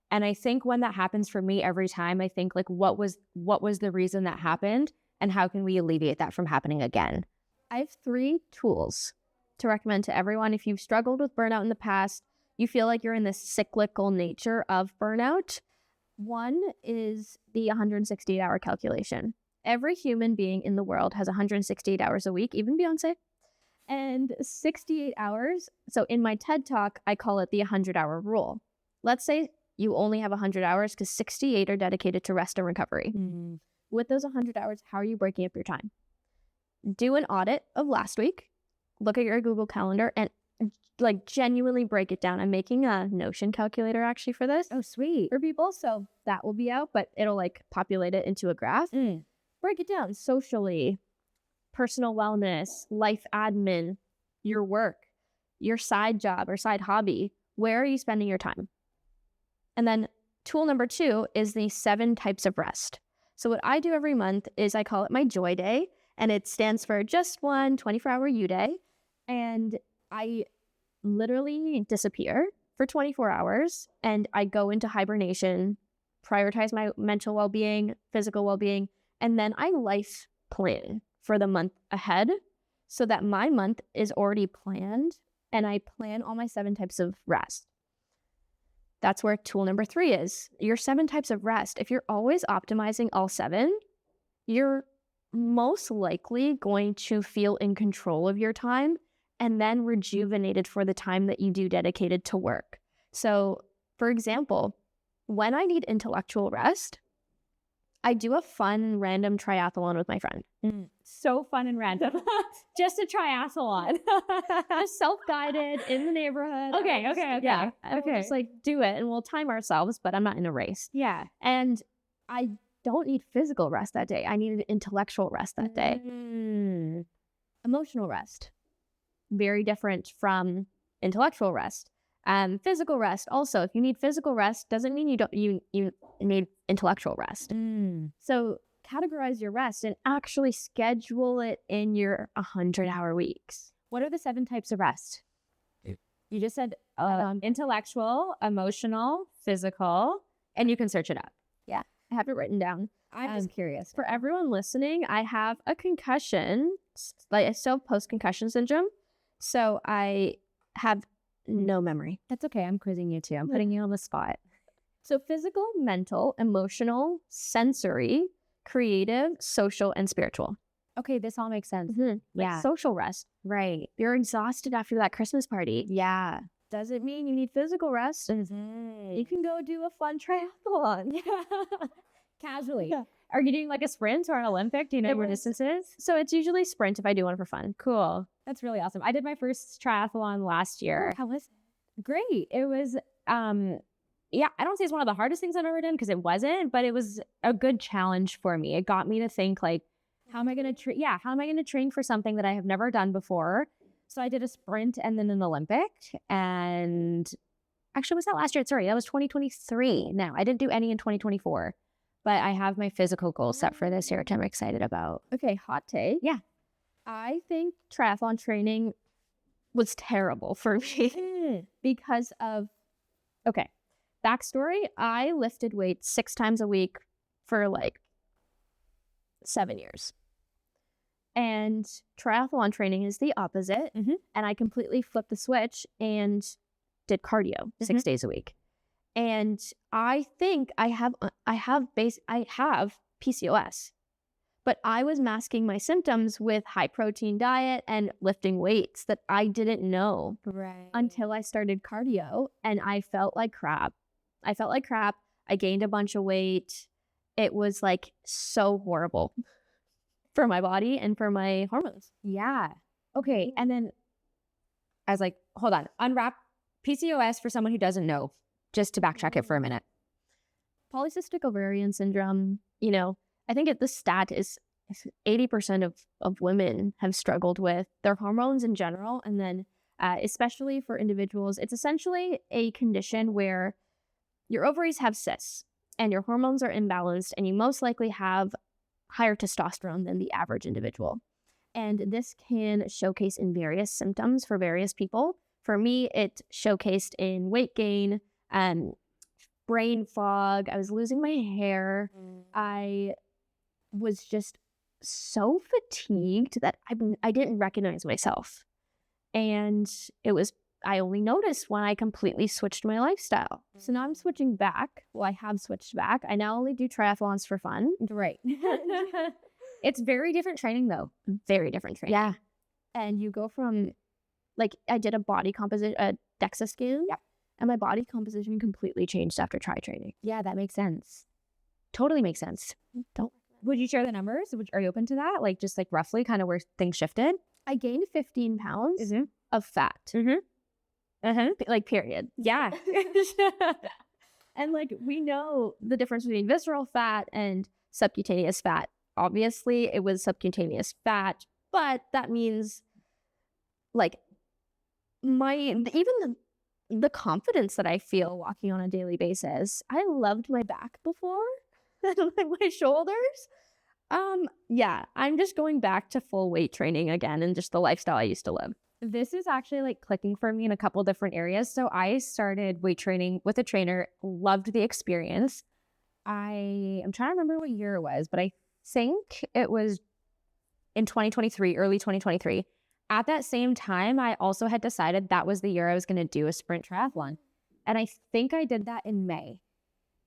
And I think when that happens for me every time, I think like, what was the reason that happened and how can we alleviate that from happening again? I have 3 tools to recommend to everyone. If you've struggled with burnout in the past, you feel like you're in this cyclical nature of burnout. One is the 168-hour calculation. Every human being in the world has 168 hours a week, even Beyonce. And 68 hours. So in my TED Talk, I call it the 100-hour rule. Let's say you only have 100 hours because 68 are dedicated to rest and recovery. Mm-hmm. With those 100 hours, how are you breaking up your time? do an audit of last week, look at your Google Calendar, and like genuinely break it down. I'm making a Notion calculator actually for this. Oh, sweet. For people. So that will be out, but it'll like populate it into a graph. Break it down socially, personal wellness, life admin, your work, your side job or side hobby. Where are you spending your time? And then tool number 2 is the 7 types of rest. So what I do every month is I call it my joy day, and it stands for just one 24-hour you day. And I literally disappear for 24 hours and I go into hibernation, prioritize my mental well-being, physical well-being, and then I life plan for the month ahead so that my month is already planned and I plan all my 7 types of rest. That's where tool number 3 is. Your 7 types of rest. If you're always optimizing all 7, you're most likely going to feel in control of your time and then rejuvenated for the time that you do dedicated to work. So, for example, when I need intellectual rest, I do a fun random triathlon with my friend. So fun and random. Just a triathlon. Just self-guided in the neighborhood. Okay. Yeah. We'll just like do it and we'll time ourselves, but I'm not in a race. Yeah. And I don't need physical rest that day. I needed intellectual rest that day. Emotional rest. Very different from intellectual rest. Physical rest also. If you need physical rest, doesn't mean you need intellectual rest. So categorize your rest and actually schedule it in your 100-hour weeks. What are the 7 types of rest? You just said intellectual, emotional, physical, and you can search it up. Yeah, I have it written down. I'm just curious. For everyone listening, I have a concussion. Like I still have post-concussion syndrome. So I have no memory. That's okay. I'm quizzing you too. I'm putting you on the spot. So physical, mental, emotional, sensory, creative, social, and spiritual. Okay, this all makes sense. Yeah. Like social rest. Right. You're exhausted after that Christmas party. Yeah. Doesn't mean you need physical rest. You can go do a fun triathlon. Casually. Yeah. Are you doing like a sprint or an Olympic? Do you know your distances? So it's usually sprint if I do one for fun. Cool. That's really awesome. I did my first triathlon last year. How was it? Great. It was, yeah, I don't say it's one of the hardest things I've ever done because it wasn't, but it was a good challenge for me. It got me to think like, how am I going to train for something that I have never done before? So I did a sprint and then an Olympic. And actually, was that last year? Sorry, that was 2023. No, I didn't do any in 2024. But I have my physical goals set for this year, which I'm excited about. Okay, hot take. Yeah. I think triathlon training was terrible for me because of, okay, backstory. I lifted weights 6 times a week for like 7 years. And triathlon training is the opposite. And I completely flipped the switch and did cardio 6 days a week. And I think I have PCOS, but I was masking my symptoms with high protein diet and lifting weights that I didn't know until I started cardio, and I felt like crap. I gained a bunch of weight. It was like so horrible for my body and for my hormones. Yeah. Okay. And then I was like, hold on, unwrap PCOS for someone who doesn't know. Just to backtrack it for a minute. Polycystic ovarian syndrome, you know, I think the stat is 80% of women have struggled with their hormones in general. And then especially for individuals, it's essentially a condition where your ovaries have cysts and your hormones are imbalanced and you most likely have higher testosterone than the average individual. And this can showcase in various symptoms for various people. For me, it showcased in weight gain, brain fog. I was losing my hair. I was just so fatigued that I didn't recognize myself. And I only noticed when I completely switched my lifestyle. So now I'm switching back. Well, I have switched back. I now only do triathlons for fun. Right. It's very different training though. Very different training. Yeah. And you go from, like, I did a body composition, a DEXA scan. Yep. And my body composition completely changed after tri training. Yeah, that makes sense. Totally makes sense. Don't would you share the numbers? Are you open to that? Like just like roughly kind of where things shifted? I gained 15 pounds of fat. Like period. Yeah. And like we know the difference between visceral fat and subcutaneous fat. Obviously, it was subcutaneous fat, but that means like the confidence that I feel walking on a daily basis. I loved my back before and like my shoulders. Yeah, I'm just going back to full weight training again and just the lifestyle I used to live. This is actually like clicking for me in a couple different areas. So I started weight training with a trainer, loved the experience. I'm trying to remember what year it was, but I think it was in 2023, early 2023. At that same time, I also had decided that was the year I was going to do a sprint triathlon. And I think I did that in May.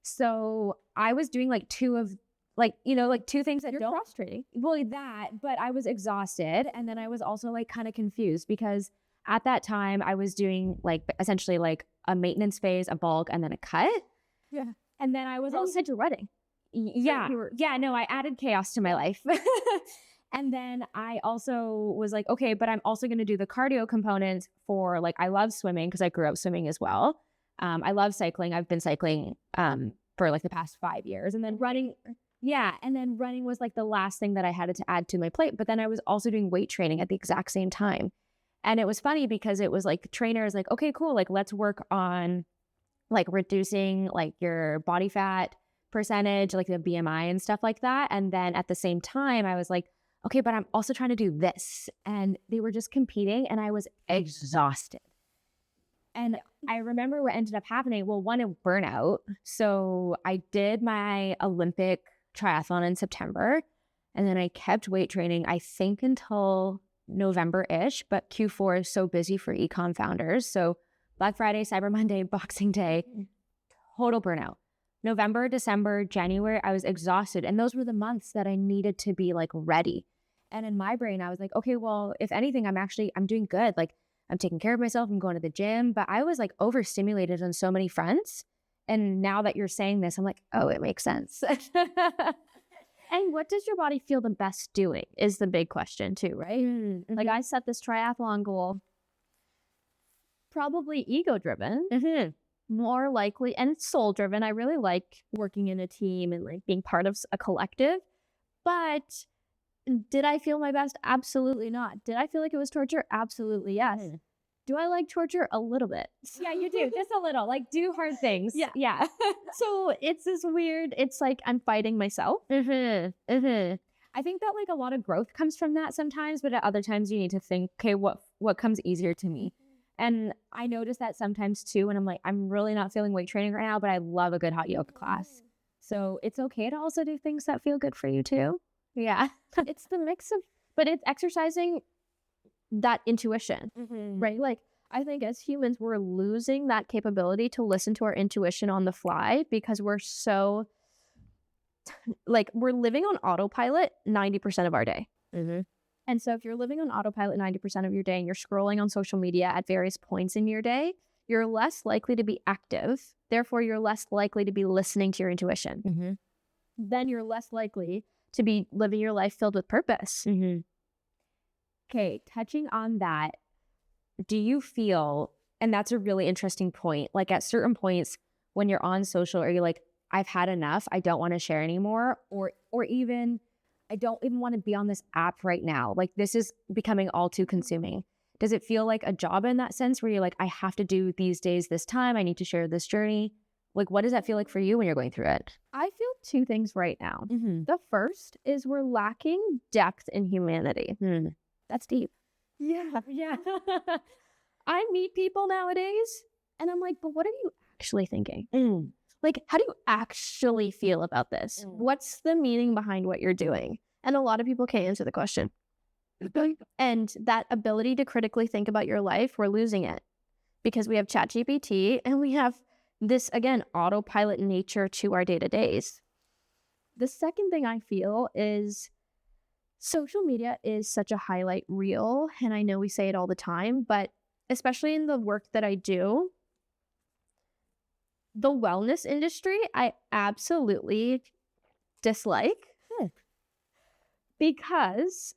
So I was doing like two things that You're don't cross training. Well, that, but I was exhausted. And then I was also like kind of confused because at that time I was doing like essentially like a maintenance phase, a bulk, and then a cut. Yeah. And then I was Also also, said your wedding. no, I added chaos to my life. And then I also was like, okay, but I'm also going to do the cardio component for like, I love swimming because I grew up swimming as well. I love cycling. I've been cycling for like the past 5 years, and then running. Yeah. And then running was like the last thing that I had to add to my plate. But then I was also doing weight training at the exact same time. And it was funny because it was like the trainer is like, okay, cool. Like let's work on like reducing like your body fat percentage, like the BMI and stuff like that. And then at the same time, I was like, okay, but I'm also trying to do this. And they were just competing and I was exhausted. And I remember what ended up happening. Well, one, a burnout. So I did my Olympic triathlon in September, and then I kept weight training, I think until November-ish, but Q4 is so busy for ecom founders. So Black Friday, Cyber Monday, Boxing Day, total burnout. November, December, January, I was exhausted. And those were the months that I needed to be like ready. And in my brain, I was like, okay, well, if anything, I'm doing good. Like I'm taking care of myself. I'm going to the gym, but I was like overstimulated on so many fronts. And now that you're saying this, I'm like, oh, it makes sense. And what does your body feel the best doing is the big question too, right? Mm-hmm. Like I set this triathlon goal, probably ego-driven, more likely, and it's soul-driven. I really like working in a team and like being part of a collective. But did I feel my best? Absolutely not. Did I feel like it was torture? Absolutely yes. Do I like torture? A little bit. Yeah, you do. Just a little. Like do hard things. Yeah. So it's this weird, it's like I'm fighting myself. I think that like a lot of growth comes from that sometimes, but at other times you need to think, okay, what comes easier to me? And I notice that sometimes too, when I'm like, I'm really not feeling weight training right now, but I love a good hot yoga class. So it's okay to also do things that feel good for you too. Yeah. It's the mix of, but it's exercising that intuition, right? Like I think as humans, we're losing that capability to listen to our intuition on the fly because we're so like we're living on autopilot 90% of our day. And so if you're living on autopilot 90% of your day and you're scrolling on social media at various points in your day, you're less likely to be active. Therefore, you're less likely to be listening to your intuition. Then you're less likely to be living your life filled with purpose. Okay, touching on that, do you feel, and that's a really interesting point, like at certain points when you're on social, are you like, I've had enough, I don't want to share anymore, or even, I don't even want to be on this app right now, like this is becoming all too consuming? Does it feel like a job in that sense where you're like, I have to do these days this time, I need to share this journey? Like, what does that feel like for you when you're going through it? I feel two things right now. The first is we're lacking depth in humanity. That's deep. Yeah. I meet people nowadays and I'm like, but what are you actually thinking? Like, how do you actually feel about this? What's the meaning behind what you're doing? And a lot of people can't answer the question. And that ability to critically think about your life, we're losing it because we have ChatGPT and we have this, again, autopilot nature to our day-to-days. The second thing I feel is social media is such a highlight reel. And I know we say it all the time, but especially in the work that I do, the wellness industry, I absolutely dislike Because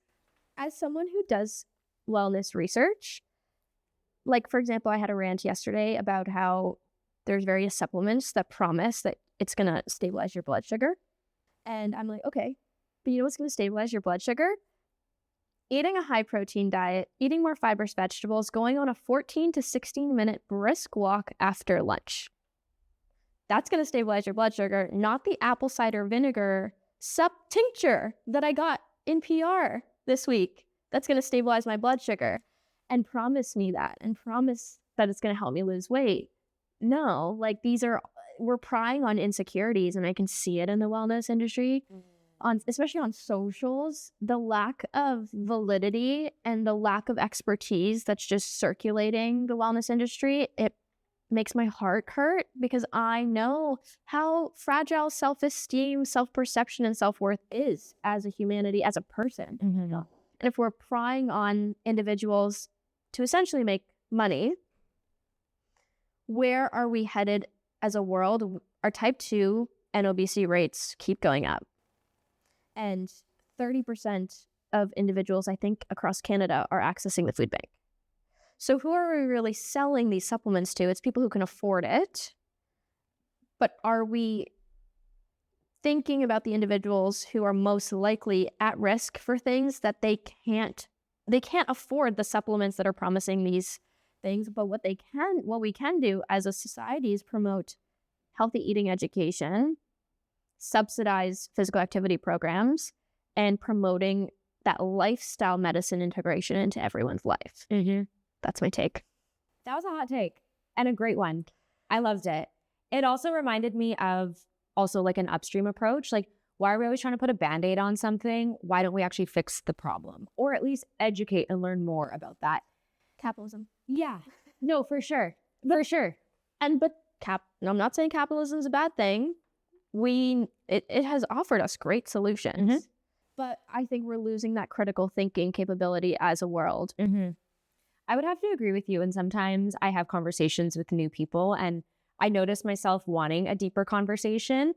as someone who does wellness research, like, for example, I had a rant yesterday about how there's various supplements that promise that it's going to stabilize your blood sugar. And I'm like, okay, but you know what's going to stabilize your blood sugar? Eating a high protein diet, eating more fibrous vegetables, going on a 14 to 16 minute brisk walk after lunch. That's going to stabilize your blood sugar, not the apple cider vinegar sup tincture that I got in PR this week. That's going to stabilize my blood sugar and promise me that and promise that it's going to help me lose weight. No, like we're prying on insecurities, and I can see it in the wellness industry. Especially on socials, the lack of validity and the lack of expertise that's just circulating the wellness industry, it makes my heart hurt because I know how fragile self-esteem, self-perception, and self-worth is as a humanity, as a person. Mm-hmm. And if we're prying on individuals to essentially make money, where are we headed as a world? Our type 2 and obesity rates keep going up. And 30% of individuals, I think, across Canada are accessing the food bank. So who are we really selling these supplements to? It's people who can afford it. But are we thinking about the individuals who are most likely at risk for things that they can't afford the supplements that are promising these things? But what we can do as a society is promote healthy eating education, subsidize physical activity programs, and promoting that lifestyle medicine integration into everyone's life. Mm-hmm. That's my take. That was a hot take and a great one. I loved it. It also reminded me of also like an upstream approach. Like, why are we always trying to put a Band-Aid on something? Why don't we actually fix the problem? Or at least educate and learn more about that. Capitalism. Yeah. No, for sure. For sure. I'm not saying capitalism is a bad thing. It has offered us great solutions, mm-hmm. but I think we're losing that critical thinking capability as a world. Mm-hmm. I would have to agree with you. And sometimes I have conversations with new people and I notice myself wanting a deeper conversation.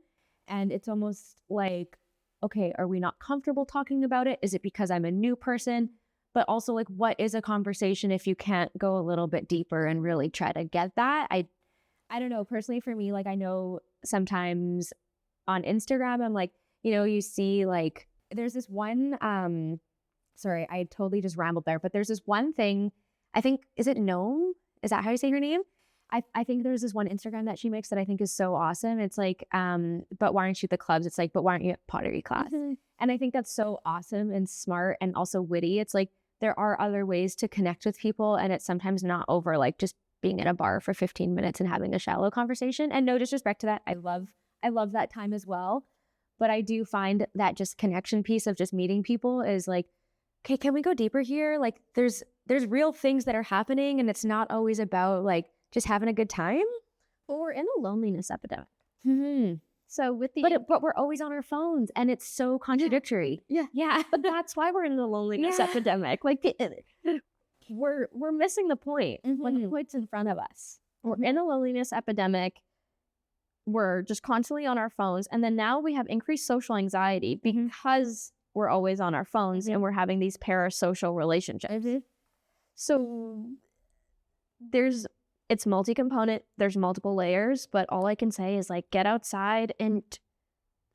And it's almost like, okay, are we not comfortable talking about it? Is it because I'm a new person? But also, like, what is a conversation if you can't go a little bit deeper and really try to get that? I don't know. Personally, for me, like, I know sometimes on Instagram, I'm like, you see like, there's this one, sorry, I totally just rambled there, but there's this one thing, I think, is it Gnome? Is that how you say her name? I think there's this one Instagram that she makes that I think is so awesome. It's like, but why aren't you at the clubs? It's like, but why aren't you at pottery class? Mm-hmm. And I think that's so awesome and smart and also witty. It's like, there are other ways to connect with people, and it's sometimes not over like just being at a bar for 15 minutes and having a shallow conversation. And no disrespect to that. I love that time as well. But I do find that just connection piece of just meeting people is like, okay, can we go deeper here? Like there's real things that are happening, and it's not always about like just having a good time. But we're in a loneliness epidemic. Mm-hmm. So but we're always on our phones, and it's so contradictory. Yeah. But that's why we're in the loneliness epidemic. Like we're missing the point. Mm-hmm. When the point's in front of us. We're in a loneliness epidemic. We're just constantly on our phones. And then now we have increased social anxiety because we're always on our phones, and we're having these parasocial relationships. Mm-hmm. So it's multi-component. There's multiple layers, but all I can say is like, get outside. And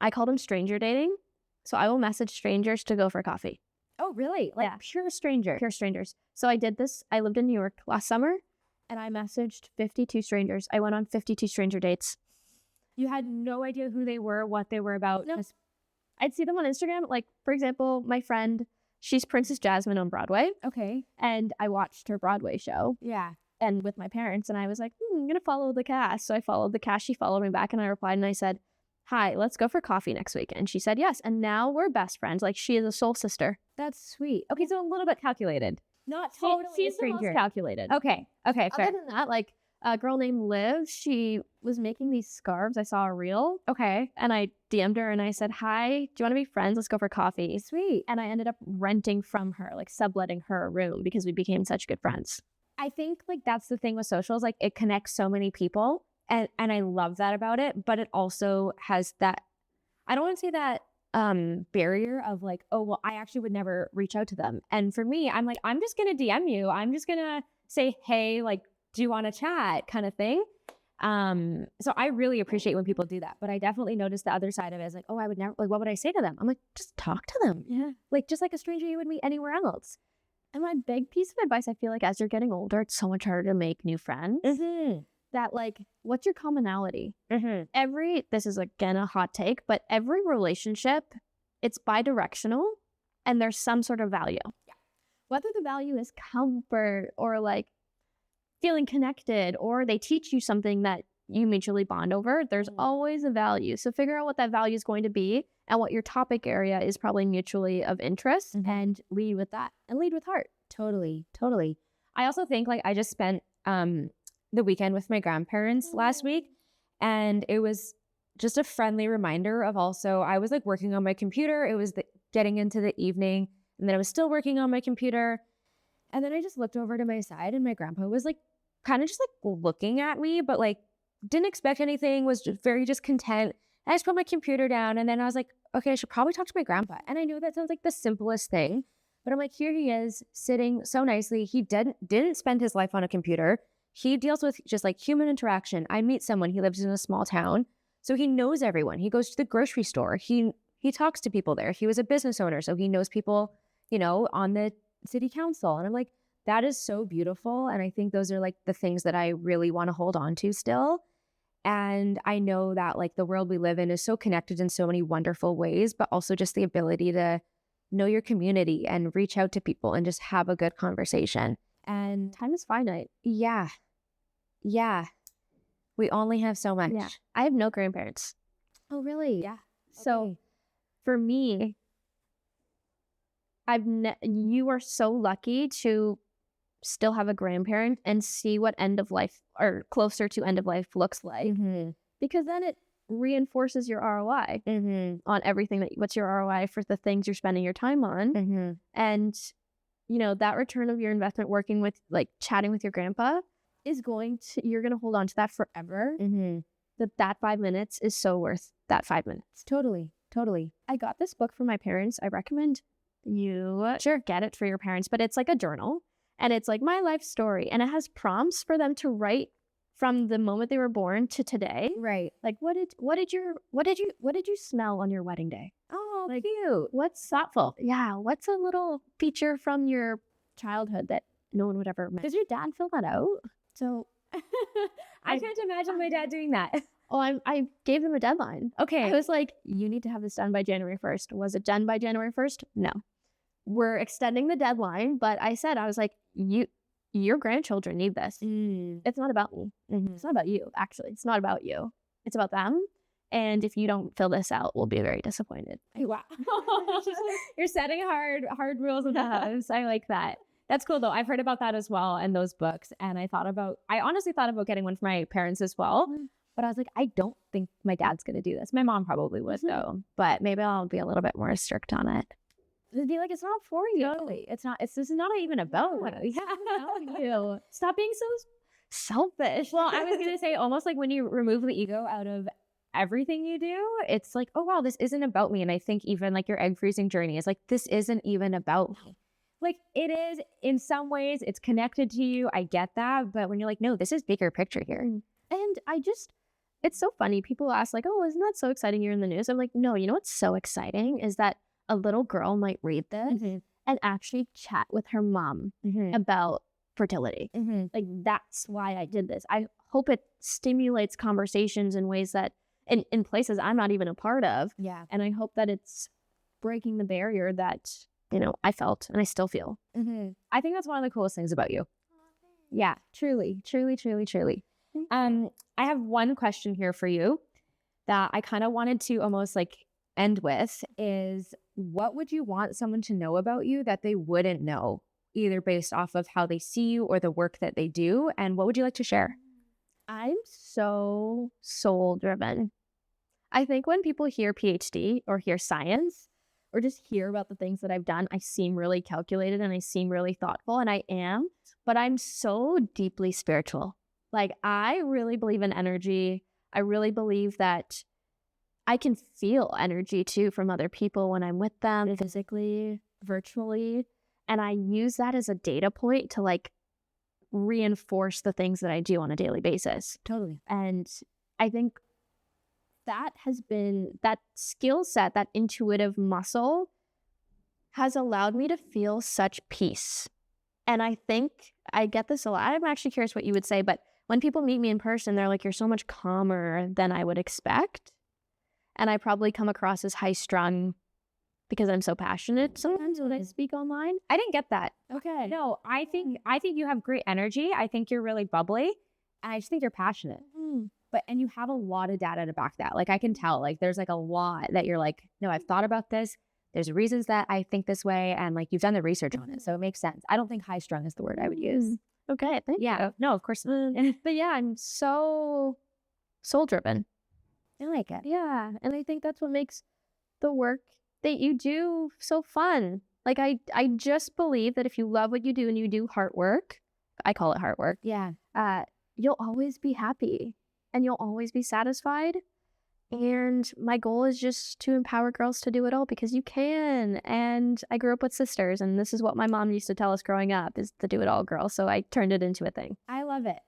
I call them stranger dating. So I will message strangers to go for coffee. Oh, really? Like pure strangers. So I did this. I lived in New York last summer, and I messaged 52 strangers. I went on 52 stranger dates. You had no idea who they were, what they were about? No. I'd see them on Instagram. Like, for example, my friend, she's Princess Jasmine on Broadway. Okay. And I watched her Broadway show. Yeah. And with my parents, and I was like, I'm going to follow the cast. So I followed the cast. She followed me back, and I replied, and I said, hi, let's go for coffee next week. And she said yes. And now we're best friends. Like, she is a soul sister. That's sweet. Okay, so a little bit calculated. Not totally She's the most calculated. Okay, fair. Other than that, like, a girl named Liv, she was making these scarves. I saw a reel. Okay. And I DM'd her, and I said, hi, do you want to be friends? Let's go for coffee. Sweet. And I ended up renting from her, like subletting her a room because we became such good friends. I think like that's the thing with socials, like it connects so many people, and I love that about it, but it also has that, I don't want to say that barrier of like, oh, well, I actually would never reach out to them. And for me, I'm like, I'm just going to DM you. I'm just going to say, hey, like, do you want to chat kind of thing? So I really appreciate when people do that, but I definitely noticed the other side of it is like, oh, I would never, like, what would I say to them? I'm like, just talk to them. Yeah. Like, just like a stranger you would meet anywhere else. And my big piece of advice, I feel like as you're getting older, it's so much harder to make new friends. That like, what's your commonality? This is again a hot take, but every relationship, it's bi-directional and there's some sort of value. Yeah. Whether the value is comfort or like feeling connected, or they teach you something that you mutually bond over, there's always a value. So figure out what that value is going to be and what your topic area is probably mutually of interest and lead with that and lead with heart. Totally. I also think like I just spent the weekend with my grandparents last week, and it was just a friendly reminder of also, I was like working on my computer. It was getting into the evening, and then I was still working on my computer. And then I just looked over to my side, and my grandpa was like kind of just like looking at me, but like didn't expect anything, was just very content. I just put my computer down, and then I was like, okay, I should probably talk to my grandpa. And I know that sounds like the simplest thing, but I'm like, here he is sitting so nicely. He didn't spend his life on a computer. He deals with just like human interaction. I meet someone, he lives in a small town, so he knows everyone. He goes to the grocery store. He talks to people there. He was a business owner, so he knows people, you know, on the city council. And I'm like, that is so beautiful. And I think those are like the things that I really want to hold on to still. And I know that like the world we live in is so connected in so many wonderful ways, but also just the ability to know your community and reach out to people and just have a good conversation. And time is finite. Yeah. We only have so much. Yeah. I have no grandparents. Oh, really? Yeah. So for me, you are so lucky to still have a grandparent and see what end of life or closer to end of life looks like, because then it reinforces your ROI on everything what's your ROI for the things you're spending your time on. And, you know, that return of your investment working with like chatting with your grandpa is you're going to hold on to that forever. That 5 minutes is so worth that 5 minutes. Totally. I got this book for my parents. I recommend you get it for your parents, but it's like a journal. And it's like my life story, and it has prompts for them to write from the moment they were born to today. Right. Like what did you smell on your wedding day? Oh, like, cute. What's thoughtful? Yeah. What's a little feature from your childhood that no one would ever mention? Does your dad fill that out? So I can't imagine my dad doing that. Oh, I gave them a deadline. Okay. I was like, you need to have this done by January 1st. Was it done by January 1st? No. We're extending the deadline, but I was like, your grandchildren need this. It's not about me. It's not about you, actually. It's not about you. It's about them. And if you don't fill this out, we'll be very disappointed. Wow. You're setting hard rules with us. I like that. That's cool though. I've heard about that as well and those books. And I honestly thought about getting one for my parents as well. But I was like, I don't think my dad's going to do this. My mom probably would though. But maybe I'll be a little bit more strict on it. It'd be like, it's not for you. Totally. This is not even about you. Yeah. You. Stop being so selfish. Well, I was going to say almost like when you remove the ego out of everything you do, it's like, oh, wow, this isn't about me. And I think even like your egg freezing journey is like, this isn't even about me. Like it is in some ways, it's connected to you. I get that. But when you're like, no, this is bigger picture here. And it's so funny. People ask like, oh, isn't that so exciting you're in the news? I'm like, no, you know what's so exciting is that a little girl might read this and actually chat with her mom about fertility. Like that's why I did this. I hope it stimulates conversations in ways that in places I'm not even a part of. Yeah. And I hope that it's breaking the barrier that, you know, I felt and I still feel. I think that's one of the coolest things about you. Yeah, truly. I have one question here for you that I kind of wanted to almost like end with is, what would you want someone to know about you that they wouldn't know, either based off of how they see you or the work that they do? And what would you like to share? I'm so soul driven. I think when people hear PhD or hear science or just hear about the things that I've done, I seem really calculated and I seem really thoughtful, and I am, but I'm so deeply spiritual. Like I really believe in energy. I really believe that I can feel energy too from other people when I'm with them physically, virtually. And I use that as a data point to like reinforce the things that I do on a daily basis. Totally. And I think that has been that skill set, that intuitive muscle has allowed me to feel such peace. And I think I get this a lot. I'm actually curious what you would say, but when people meet me in person, they're like, you're so much calmer than I would expect. And I probably come across as high strung because I'm so passionate sometimes when I speak online. I didn't get that. Okay. No, I think you have great energy. I think you're really bubbly, and I just think you're passionate. And you have a lot of data to back that. Like I can tell, like there's like a lot that you're like, no, I've thought about this. There's reasons that I think this way, and like you've done the research on it, so it makes sense. I don't think high strung is the word I would use. Okay, thank you. No, of course not. But yeah, I'm so soul driven. I like it. Yeah, and I think that's what makes the work that you do so fun. Like I just believe that if you love what you do and you do heart work, I call it heart work. Yeah. You'll always be happy and you'll always be satisfied. And my goal is just to empower girls to do it all because you can. And I grew up with sisters, and this is what my mom used to tell us growing up is the do it all girl. So I turned it into a thing. I love it.